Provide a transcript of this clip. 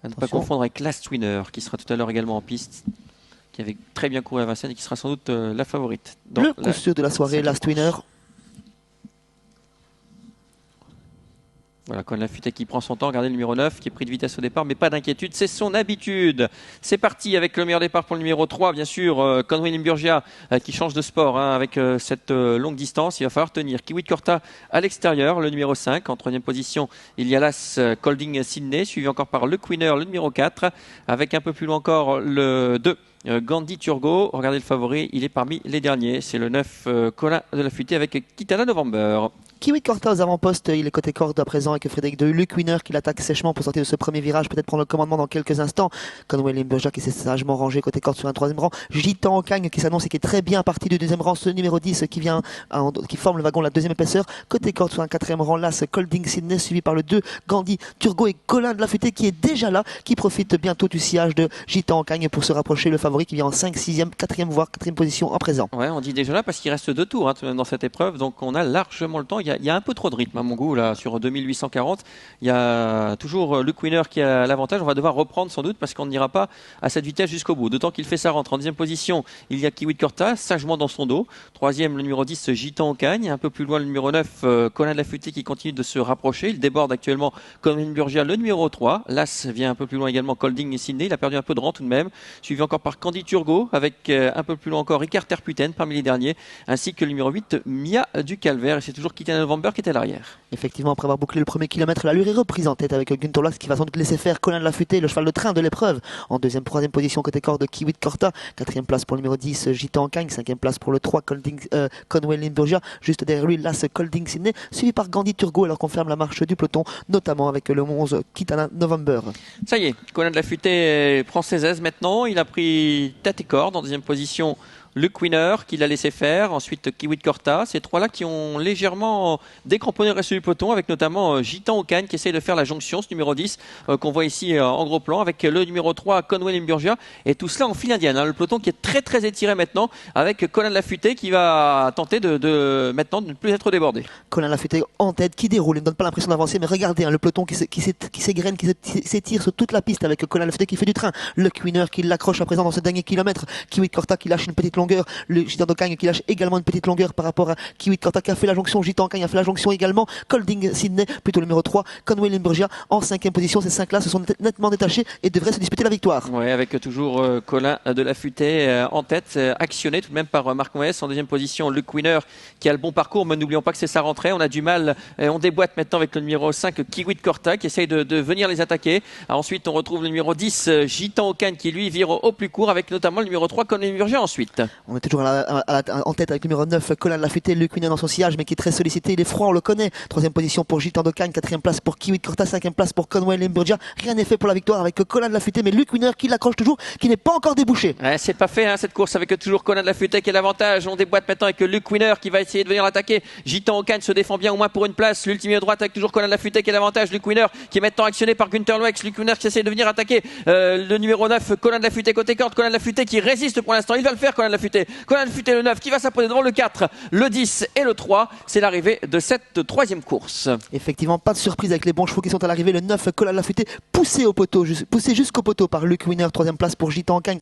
À ne pas confondre avec Last Winner, qui sera tout à l'heure également en piste, qui avait très bien couru à Vincennes et qui sera sans doute la favorite. Le coup sûr de la soirée, Last Winner. Voilà, Conan Lafuté qui prend son temps, regardez le numéro 9 qui est pris de vitesse au départ, mais pas d'inquiétude, c'est son habitude. C'est parti avec le meilleur départ pour le numéro 3, bien sûr, Conway Limburgia qui change de sport avec cette longue distance. Il va falloir tenir Kiwi Corta à l'extérieur, le numéro 5. En troisième position, il y a l'As Colding Sydney, suivi encore par le Queener, le numéro 4, avec un peu plus loin encore le 2. Gandhi Turgot, regardez le favori, il est parmi les derniers. C'est le 9 Colin de Lafuté avec Kitana November. Kiwi Corta aux avant-postes, il est côté corde à présent avec Frédéric de Luc Winner qui l'attaque sèchement pour sortir de ce premier virage, peut-être prendre le commandement dans quelques instants. Conway Limburgia qui s'est sagement rangé côté corde sur un troisième rang. Gitan Cagne qui s'annonce et qui est très bien parti du deuxième rang, ce numéro 10 qui forme le wagon la deuxième épaisseur. Côté corde sur un quatrième rang, là, ce Colding Sydney suivi par le 2 Gandhi Turgot et Colin de Lafuté qui est déjà là, qui profite bientôt du sillage de Gitan Cagne pour se rapprocher le favori qui vient en 5, 6e, 4e voire 4e position en présent. Ouais, on dit déjà là parce qu'il reste 2 tours dans cette épreuve, donc on a largement le temps. Il y a un peu trop de rythme à mon goût là sur 2840. Il y a toujours Luke Winner qui a l'avantage. On va devoir reprendre sans doute parce qu'on n'ira pas à cette vitesse jusqu'au bout. D'autant qu'il fait sa rentre. En deuxième position, il y a Kiwi Corta sagement dans son dos. Troisième, le numéro 10 Gitan Ocagne. Un peu plus loin, le numéro 9 Colin de Lafuté qui continue de se rapprocher. Il déborde actuellement Conway Limburgia, le numéro 3. L'As vient un peu plus loin également Colding et Sydney. Il a perdu un peu de rang tout de même. Suivi encore par Candy Turgot avec un peu plus loin encore Ricard Terputen parmi les derniers. Ainsi que le numéro 8 Mia du Calvaire. Et c'est toujours Kitana November qui est à l'arrière. Effectivement, après avoir bouclé le premier kilomètre, l'allure est reprise en tête avec Gunther Lax qui va sans doute laisser faire Colin de Lafuté, le cheval de train de l'épreuve. En deuxième, troisième position côté corde, Kiwi Corta. Quatrième place pour le numéro 10, Gitan Cagne. Cinquième place pour le 3, Conway Limburgia. Juste derrière lui, l'As Colding Sydney, suivi par Gandhi Turgot, alors qu'on ferme la marche du peloton, notamment avec le 11 Kitana November. Ça y est, Colin de Lafuté prend ses aises maintenant. Il a pris tête et corde en deuxième position. Le Queener qui l'a laissé faire, ensuite Kiwi Corta, ces trois-là qui ont légèrement décramponné le reste du peloton avec notamment Gitan Ocagne qui essaye de faire la jonction, ce numéro 10 qu'on voit ici en gros plan avec le numéro 3 Conway Limburgia et tout cela en file indienne. Le peloton qui est très très étiré maintenant avec Colin de Lafuté qui va tenter maintenant de ne plus être débordé. Colin de Lafuté en tête qui déroule, il ne donne pas l'impression d'avancer mais regardez le peloton qui s'égrène, qui s'étire sur toute la piste avec Colin de Lafuté qui fait du train, le Queener qui l'accroche à présent dans ce dernier kilomètre, Kiwi Corta qui lâche une petite longueur, le Gitan Cagne qui lâche également une petite longueur par rapport à Kiwi Corta qui a fait la jonction, Gitan Cagne a fait la jonction également, Colding Sydney plutôt le numéro 3, Conway Limburgia en 5e position. Ces 5 là se sont nettement détachés et devraient se disputer la victoire. Ouais, avec toujours Colin de Lafuté en tête, actionné tout de même par Marc Moès. En deuxième position, Luke Winner qui a le bon parcours, mais n'oublions pas que c'est sa rentrée. On a du mal, on déboîte maintenant avec le numéro 5 Kiwi Corta qui essaye de venir les attaquer. Ensuite, on retrouve le numéro 10 Gitan Ocagne qui lui vire au plus court avec notamment le numéro 3 Conway Limburgia ensuite. On est toujours en tête avec le numéro 9 Colin de Lafuté, Luke Winner dans son sillage mais qui est très sollicité, il est froid, on le connaît. Troisième position pour Gitan Cagne, quatrième place pour Kiwi Corta, cinquième place pour Conway Limburgia. Rien n'est fait pour la victoire avec Colin de Lafuté, mais Luke Winner qui l'accroche toujours, qui n'est pas encore débouché. Ouais, c'est pas fait cette course avec toujours Colin de Lafuté qui est l'avantage. On déboîte maintenant avec Luke Winner qui va essayer de venir l'attaquer. Gitan Ocagne se défend bien au moins pour une place. L'ultime droite avec toujours Colin de Lafuté qui est l'avantage. Luke Winner qui est maintenant actionné par Gunther Loex. Luke Winner qui essaie de venir attaquer le numéro 9 Colin de Lafuté côté corde. Colin de Lafuté qui résiste pour l'instant. Il va le faire Colin de Lafuté. Colin de Lafuté le 9 qui va s'imposer devant le 4, le 10 et le 3. C'est l'arrivée de cette troisième course. Effectivement, pas de surprise avec les bons chevaux qui sont à l'arrivée. Le 9 Colin de Lafuté poussé au poteau, poussé jusqu'au poteau par Luke Winner. Troisième place pour Gitan Cagne.